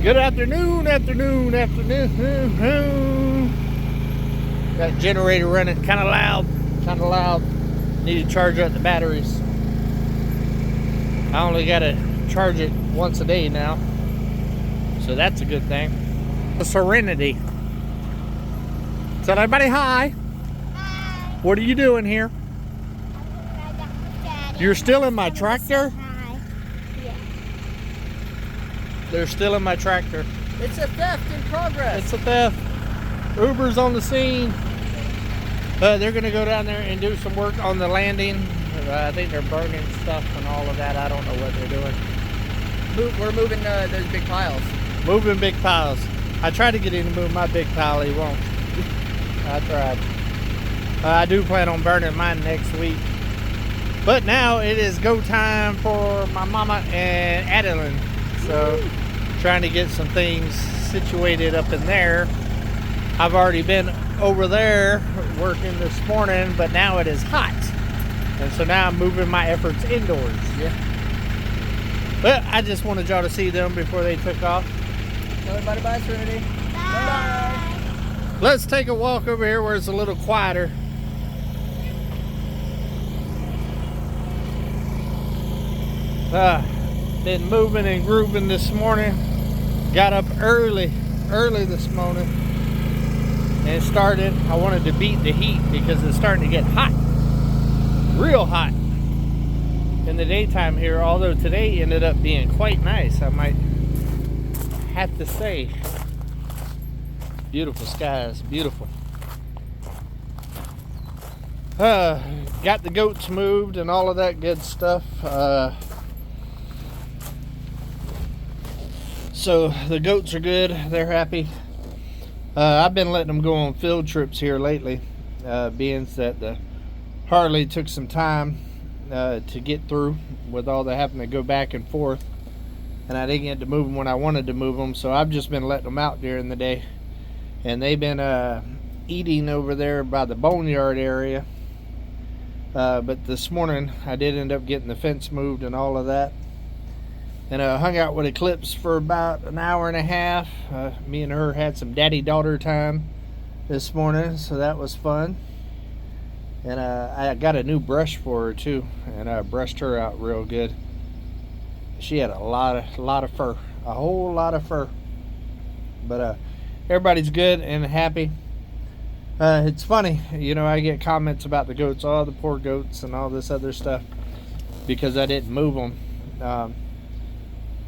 Good afternoon. Got generator running, kind of loud. Need to charge up the batteries. I only got to charge it once a day now, so that's a good thing. The Serenity. Tell everybody hi. Hi. What are you doing here? Daddy. You're still in my tractor? Hi. Yeah. They're still in my tractor. It's a theft in progress. It's a theft. Uber's on the scene. They're going to go down there and do some work on the landing. I think they're burning stuff and all of that. I don't know what they're doing. We're moving those big piles. Moving big piles. I tried to get him to move my big pile. He won't. I tried. I do plan on burning mine next week. But now it is go time for my mama and Adeline. So trying to get some things situated up in there. I've already been over there working this morning, but now it is hot. And so now I'm moving my efforts indoors. Yeah. But I just wanted y'all to see them before they took off. Tell everybody bye, Serenity. Bye. Let's take a walk over here where it's a little quieter. Been moving and grooving this morning. Got up early this morning and started. I wanted to beat the heat because it's starting to get hot, real hot in the daytime here, although today ended up being quite nice, I might have to say. Beautiful skies, beautiful. Got the goats moved and all of that good stuff. So the goats are good, they're happy. I've been letting them go on field trips here lately, being that the Harley took some time to get through with all the having to go back and forth, and I didn't get to move them when I wanted to move them, so I've just been letting them out during the day. And they've been eating over there by the boneyard area, but this morning I did end up getting the fence moved and all of that, and hung out with Eclipse for about an hour and a half. Me and her had some daddy-daughter time this morning, so that was fun. And I got a new brush for her too, and I brushed her out real good. She had a lot of fur, a whole lot of fur. But everybody's good and happy. It's funny, you know, I get comments about the goats, oh, the poor goats and all this other stuff, because I didn't move them.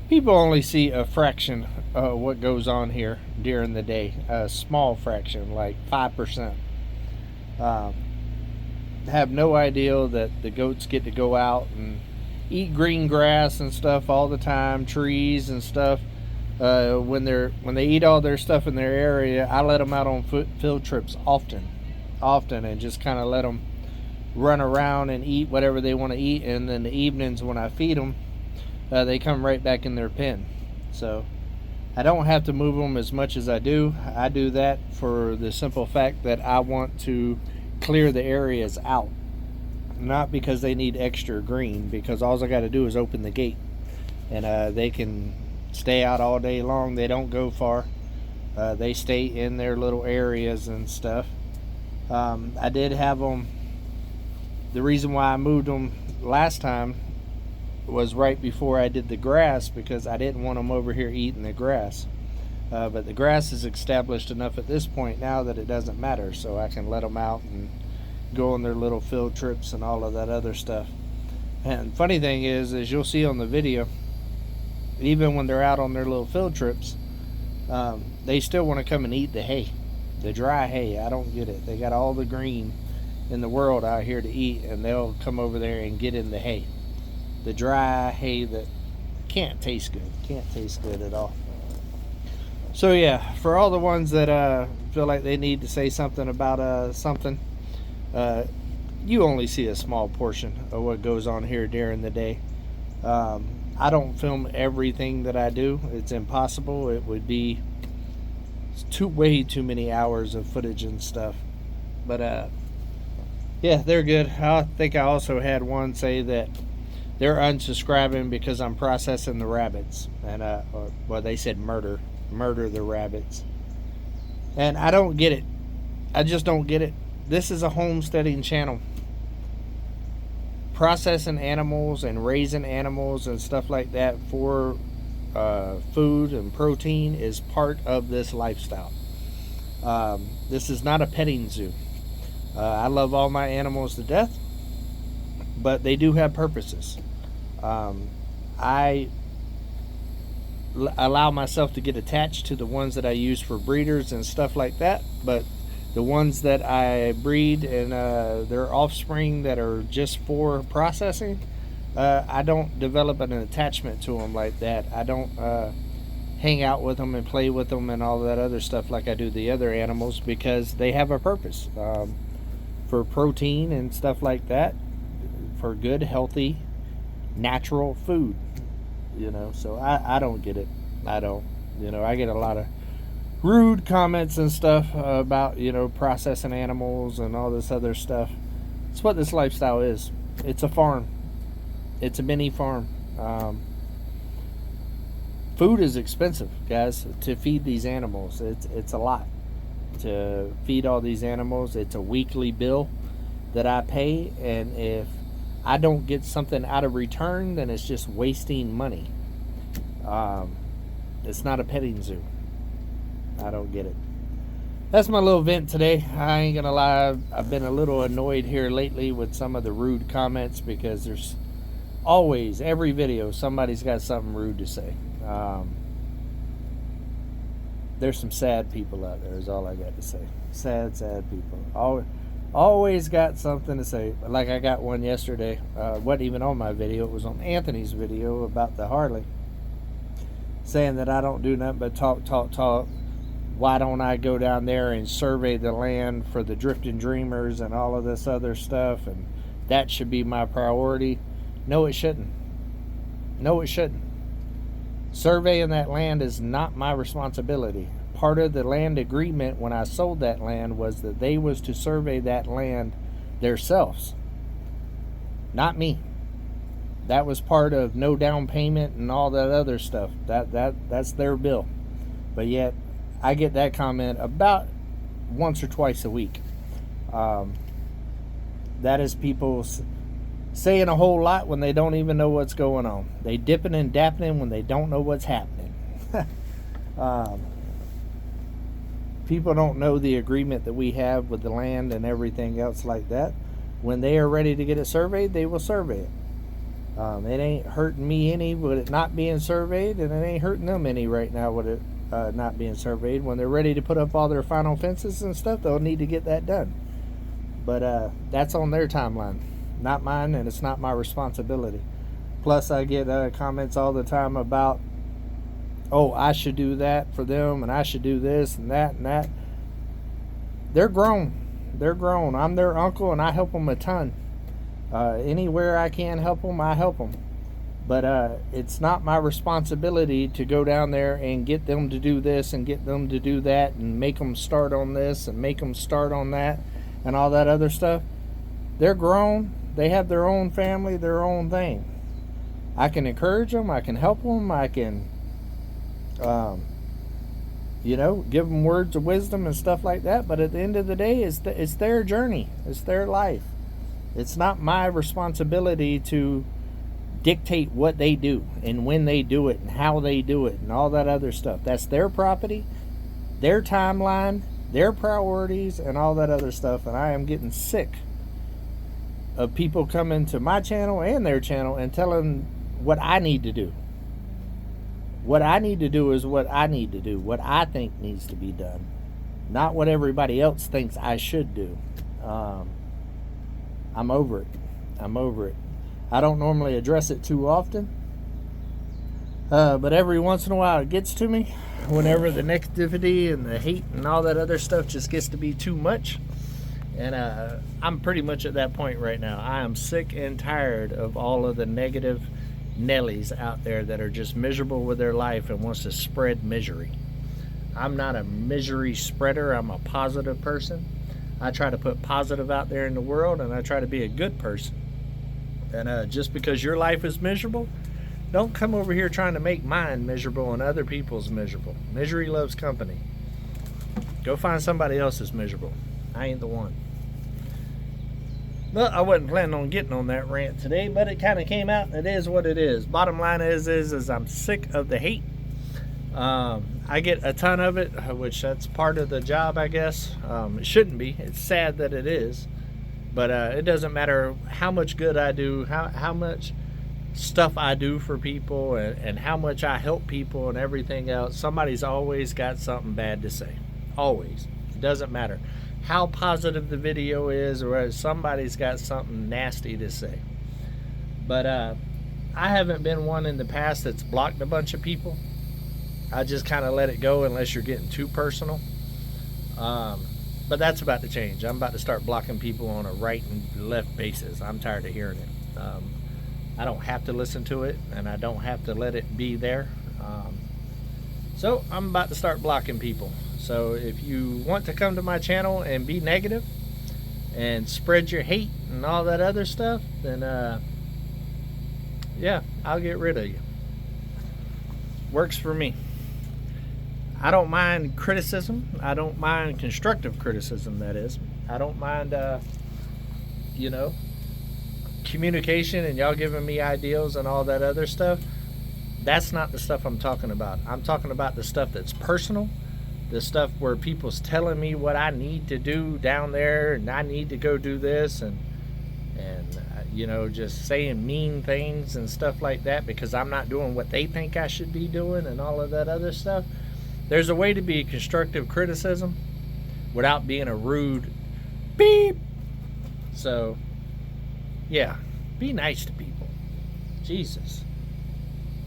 People only see a fraction of what goes on here during the day, a small fraction, like 5%. Have no idea that the goats get to go out and eat green grass and stuff all the time, trees and stuff. When they eat all their stuff in their area, I let them out on field trips often, and just kind of let them run around and eat whatever they want to eat. And then the evenings when I feed them, they come right back in their pen. So I don't have to move them as much as I do. I do that for the simple fact that I want to clear the areas out, not because they need extra green, because all I got to do is open the gate and they can stay out all day long. They don't go far. They stay in their little areas and stuff. I did have them, the reason why I moved them last time was right before I did the grass, because I didn't want them over here eating the grass. But the grass is established enough at this point now that it doesn't matter, so I can let them out and go on their little field trips and all of that other stuff. And funny thing is, as you'll see on the video, even when they're out on their little field trips, they still want to come and eat the hay, the dry hay. I don't get it. They got all the green in the world out here to eat, and they'll come over there and get in the hay, the dry hay that can't taste good at all. So yeah, for all the ones that feel like they need to say something about something, you only see a small portion of what goes on here during the day. I don't film everything that I do. It's impossible. It would be way too many hours of footage and stuff. But yeah, they're good. I think I also had one say that they're unsubscribing because I'm processing the rabbits. And well, they said murder the rabbits. And I don't get it. I just don't get it. This is a homesteading channel. Processing animals and raising animals and stuff like that for food and protein is part of this lifestyle. This is not a petting zoo. I love all my animals to death, but they do have purposes. I allow myself to get attached to the ones that I use for breeders and stuff like that, but the ones that I breed and their offspring that are just for processing, I don't develop an attachment to them like that. I don't hang out with them and play with them and all that other stuff like I do the other animals, because they have a purpose for protein and stuff like that, for good, healthy, natural food. You know, so I don't get it. I don't. You know, I get a lot of rude comments and stuff about, you know, processing animals and all this other stuff. It's what this lifestyle is. It's a farm. It's a mini farm. Food is expensive, guys, to feed these animals. It's a lot to feed all these animals. It's a weekly bill that I pay, and if I don't get something out of return, then it's just wasting money. It's not a petting zoo. I don't get it. That's my little vent today. I ain't gonna lie, I've been a little annoyed here lately with some of the rude comments, because there's always, every video, somebody's got something rude to say. There's some sad people out there, is all I got to say. Sad people. Always got something to say. Like I got one yesterday. Wasn't even on my video. It was on Anthony's video about the Harley. Saying that I don't do nothing but talk. Why don't I go down there and survey the land for the drifting dreamers and all of this other stuff? And that should be my priority. No, it shouldn't. No, it shouldn't. Surveying that land is not my responsibility. Part of the land agreement when I sold that land was that they was to survey that land themselves, not me. That was part of no down payment and all that other stuff. That's their bill. But yet I get that comment about once or twice a week. That is people saying a whole lot when they don't even know what's going on. They dipping and dapping when they don't know what's happening. People don't know the agreement that we have with the land and everything else like that. When they are ready to get it surveyed, they will survey it. It ain't hurting me any with it not being surveyed, and it ain't hurting them any right now with it not being surveyed. When they're ready to put up all their final fences and stuff, they'll need to get that done. But that's on their timeline, not mine, and it's not my responsibility. Plus, I get comments all the time about, oh, I should do that for them, and I should do this and that and that. They're grown. They're grown. I'm their uncle, and I help them a ton. Anywhere I can help them, I help them. But it's not my responsibility to go down there and get them to do this and get them to do that and make them start on this and make them start on that and all that other stuff. They're grown. They have their own family, their own thing. I can encourage them. I can help them. I can, you know, give them words of wisdom and stuff like that. But at the end of the day, it's their journey. It's their life. It's not my responsibility to dictate what they do and when they do it and how they do it and all that other stuff. That's their property, their timeline, their priorities, and all that other stuff. And I am getting sick of people coming to my channel and their channel and telling what I need to do. What I need to do is what I need to do, what I think needs to be done, not what everybody else thinks I should do. I'm over it. I'm over it. I don't normally address it too often, but every once in a while it gets to me whenever the negativity and the hate and all that other stuff just gets to be too much. And I'm pretty much at that point right now. I am sick and tired of all of the negative Nellies out there that are just miserable with their life and wants to spread misery. I'm not a misery spreader. I'm a positive person. I try to put positive out there in the world, and I try to be a good person. And just because your life is miserable, don't come over here trying to make mine miserable and other people's miserable. Misery loves company. Go find somebody else's miserable. I ain't the one. Well, I wasn't planning on getting on that rant today, but it kind of came out, and it is what it is. Bottom line is I'm sick of the hate. I get a ton of it, which that's part of the job, I guess. It shouldn't be. It's sad that it is. But it doesn't matter how much good I do, how much stuff I do for people, and how much I help people and everything else. Somebody's always got something bad to say. Always. It doesn't matter how positive the video is, or somebody's got something nasty to say. But I haven't been one in the past that's blocked a bunch of people. I just kind of let it go unless you're getting too personal. But that's about to change. I'm about to start blocking people on a right and left basis. I'm tired of hearing it. I don't have to listen to it, and I don't have to let it be there. So I'm about to start blocking people. So if you want to come to my channel and be negative and spread your hate and all that other stuff, then yeah, I'll get rid of you. Works for me. I don't mind criticism. I don't mind constructive criticism, that is. I don't mind, you know, communication and y'all giving me ideas and all that other stuff. That's not the stuff I'm talking about. I'm talking about the stuff that's personal, the stuff where people's telling me what I need to do down there, and I need to go do this, and you know, just saying mean things and stuff like that because I'm not doing what they think I should be doing and all of that other stuff. There's a way to be constructive criticism without being a rude beep. So, yeah, be nice to people. Jesus.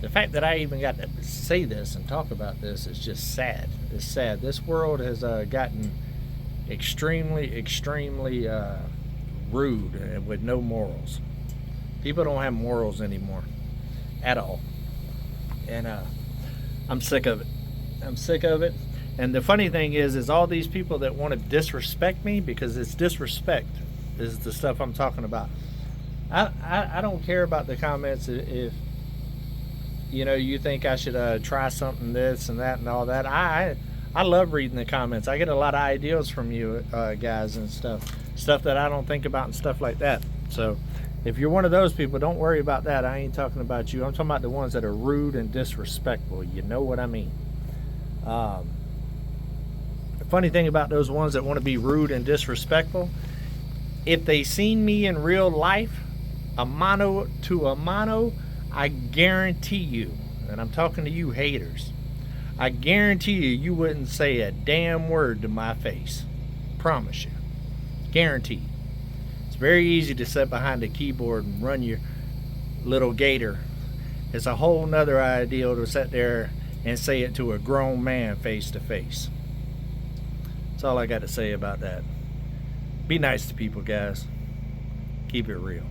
The fact that I even got to say this and talk about this is just sad. It's sad. This world has gotten extremely, extremely rude and with no morals. People don't have morals anymore at all. And I'm sick of it. I'm sick of it. And the funny thing is all these people that want to disrespect me, because it's disrespect is the stuff I'm talking about. I don't care about the comments if you know, you think I should try something, this and that and all that. I love reading the comments. I get a lot of ideas from you guys and stuff that I don't think about and stuff like that. So if you're one of those people, don't worry about that. I ain't talking about you. I'm talking about the ones that are rude and disrespectful. You know what I mean. The funny thing about those ones that want to be rude and disrespectful, if they seen me in real life, a mano to a mano, I guarantee you, and I'm talking to you haters, I guarantee you wouldn't say a damn word to my face. Promise you. Guaranteed. It's very easy to sit behind a keyboard and run your little gator. It's a whole nother idea to sit there and say it to a grown man face to face. That's all I got to say about that. Be nice to people, guys. Keep it real.